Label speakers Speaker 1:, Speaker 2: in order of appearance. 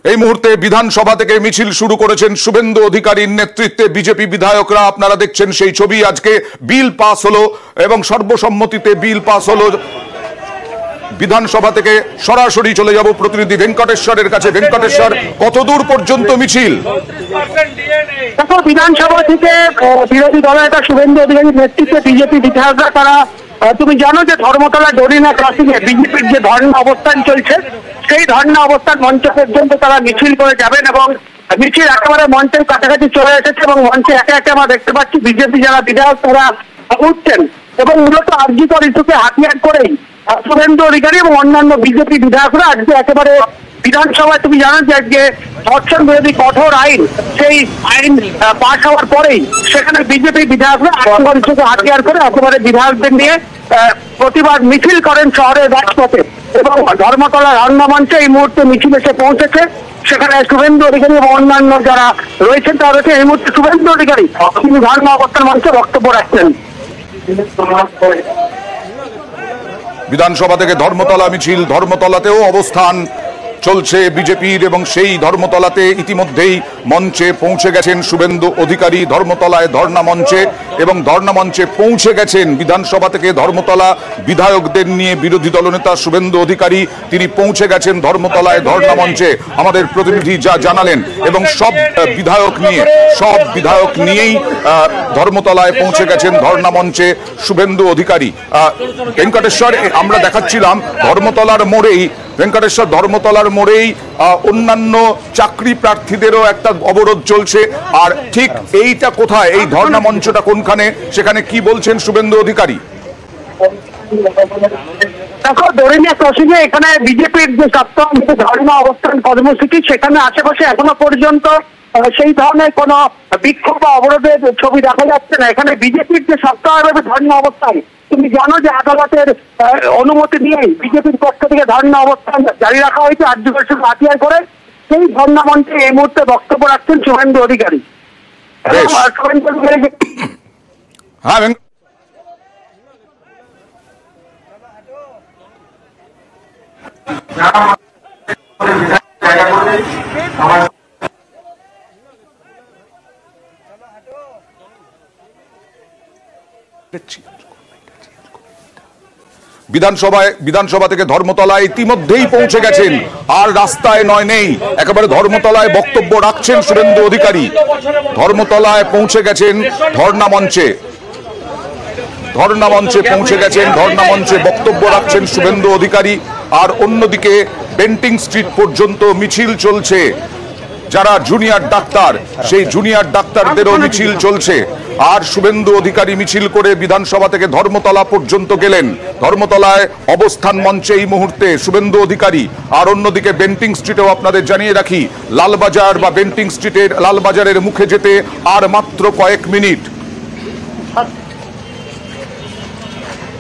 Speaker 1: এই মুহূর্তে বিধানসভা থেকে মিছিল শুরু করেছেন শুভেন্দু অধিকারীর নেতৃত্বে বিজেপি বিধায়করা। আপনারা দেখছেন সেই ছবি। আজকে বিল পাস হলো এবং সর্বসম্মতিতে বিল পাস হলো। বিধানসভা থেকে সরাসরি চলে যাব প্রতিনিধি ভেঙ্কটেশ্বরের কাছে। ভেঙ্কটেশ্বর, কতদূর পর্যন্ত মিছিল?
Speaker 2: দেখো, বিধানসভা থেকে বিরোধী দলনেতা শুভেন্দু অধিকারীর নেতৃত্বে বিজেপি বিধায়করা তারা, তুমি জানো যে ধর্মতলা ডোরিনা ক্রসিং এ বিজেপির যে ধর্ণা অবস্থান চলছে, সেই ধর্ণা অবস্থান মঞ্চ পর্যন্ত তারা মিছিল করে যাবেন এবং মিছিল একেবারে মঞ্চের কাছাকাছি চলে এসেছে এবং মঞ্চে একে একে আমরা দেখতে পাচ্ছি বিজেপি যারা বিধায়ক তারা উঠছেন এবং মূলত আরজিকর ইস্যুকে হাতিয়ার করেই শুভেন্দু অধিকারী এবং অন্যান্য বিজেপি বিধায়করা আজকে একেবারে বিধানসভায়, তুমি জানো যে আজকে ধর্ষণ বিরোধী কঠোর আইন, সেই আইন পাশ হওয়ার পরেই সেখানে বিজেপি বিধায়করা আরজিকর ইস্যুকে হাতিয়ার করে একেবারে বিধায়কদের নিয়ে প্রতিবাদ মিছিল করেন শহরের রাজপথে এবং ধর্মতলা ধর্ণা মঞ্চে এই মুহূর্তে মিছিল এসে পৌঁছেছে। সেখানে শুভেন্দু অধিকারী এবং অন্যান্য যারা রয়েছেন তারা রয়েছে। এই মুহূর্তে শুভেন্দু অধিকারী তিনি ধর্ণা অবস্থান মঞ্চে বক্তব্য রাখছেন।
Speaker 1: বিধানসভা থেকে ধর্মতলা মিছিল, ধর্মতলাতেও অবস্থান চলছে বিজেপির এবং সেই ধর্মতলাতে ইতিমধ্যেই মঞ্চে পৌঁছে গেছেন শুভেন্দু অধিকারী। ধর্মতলায় ধর্ণা মঞ্চে এবং ধর্ণা মঞ্চে পৌঁছে গেছেন বিধানসভা থেকে ধর্মতলা বিধায়কদের নিয়ে বিরোধী দলনেতা শুভেন্দু অধিকারী। তিনি পৌঁছে গেছেন ধর্মতলায় ধর্ণা মঞ্চে, আমাদের প্রতিনিধি যা জানালেন, এবং সব বিধায়ক নিয়েই ধর্মতলায় পৌঁছে গেছেন ধর্ণা মঞ্চে শুভেন্দু অধিকারী। ভেঙ্কটেশ্বর, আমরা দেখাচ্ছিলাম ধর্মতলার মোড়েই, ভেঙ্কটেশ্বর ধর্মতলার মোড়েই অন্যান্য চাকরি প্রার্থীদেরও একটা অবরোধ চলছে। আর ঠিক এইটা কোথায়, এই ধর্ণা মঞ্চটা কোনখানে, সেখানে কি বলছেন শুভেন্দু অধিকারী?
Speaker 2: দেখো, ডোরিনা ক্রসিং এ এখানে বিজেপির যে সপ্তম ধর্ণা অবস্থান কর্মসূচি, সেখানে আশেপাশে এখনো পর্যন্ত সেই ধরনের কোন বিক্ষোভ বা অবরোধের ছবি দেখা যাচ্ছে না। এখানে বিজেপির যে সপ্তাহব্যাপী ধর্ণা অবস্থান, তুমি জানো যে আদালতের অনুমতি নিয়েই বিজেপির পক্ষ থেকে ধর্ণা অবস্থান জারি রাখা হয়েছে আরজিকর ইস্যুকে হাতিয়ার করে। সেই ধর্ণা মঞ্চে এই মুহূর্তে বক্তব্য রাখছেন শুভেন্দু অধিকারী।
Speaker 1: বিধানসভা থেকে ধর্মতলায় ইতিমধ্যেই পৌঁছে গেছেন, আর রাস্তায় নেই, একেবারে ধর্মতলায় বক্তব্য রাখছেন শুভেন্দু অধিকারী। ধর্মতলায় পৌঁছে গেছেন ধর্ণা মঞ্চে পৌঁছে গেছেন, ধর্ণা মঞ্চে বক্তব্য রাখছেন শুভেন্দু অধিকারী। আর অন্যদিকে বেন্টিং স্ট্রিট পর্যন্ত মিছিল চলছে। যারা জুনিয়র ডাক্তার, সেই জুনিয়র ডাক্তারদেরও মিছিল চলছে। আর শুভেন্দু অধিকারী মিছিল করে বিধানসভা থেকে ধর্মতলা পর্যন্ত গেলেন। ধর্মতলায় অবস্থান মঞ্চে এই মুহূর্তে শুভেন্দু অধিকারী। আর অন্যদিকে বেন্টিং স্ট্রিটেও আপনাদের জানিয়ে রাখি, লালবাজার বা বেন্টিং স্ট্রিটের লালবাজারের মুখে যেতে আর মাত্র কয়েক মিনিট।